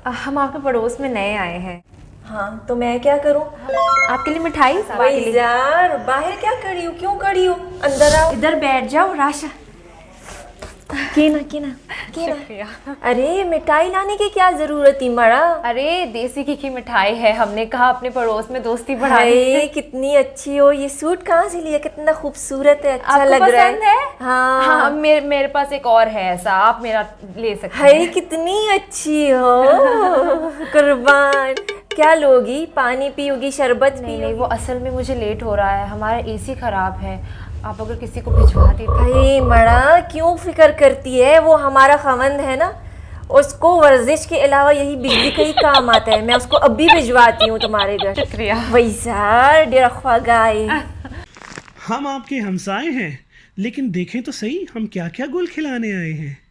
हम आपके पड़ोस में नए आए हैं। हाँ, तो मैं क्या करूँ? आपके लिए मिठाई भाई यार, बाहर क्या खड़ी हो? क्यों खड़ी हो? अंदर आओ। इधर बैठ जाओ राशा। की ना शुक्रिया। अरे मिठाई लाने की क्या जरूरत थी मरा? अरे देसी घी की मिठाई है, हमने कहा अपने पड़ोस में दोस्ती बढ़ानी है। हाय कितनी अच्छी हो, ये सूट कहाँ से लिया? कितना खूबसूरत है, अच्छा आपको लग रहा है। पसंद है? हाँ हाँ, मेरे पास एक और है ऐसा, आप मेरा ले सकते हाय हैं। कितनी अच्छी हो कुर्बान। क्या लोगी? पानी पियोगी, शरबत नहीं पियोगी? वो असल में मुझे लेट हो रहा है, हमारा एसी खराब है। आप अगर किसी को भिजवा देती तो। हाय मरा, क्यों फिक्र करती है? वो हमारा खवंद है ना, उसको वर्जिश के अलावा यही बिजली का ही काम आता है। मैं उसको अभी भिजवाती हूँ तुम्हारे घर। शुक्रिया। वैसा डेरखवा गाय। हम आपके हमसाए हैं, लेकिन देखें तो सही हम क्या क्या गुल खिलाने आए हैं।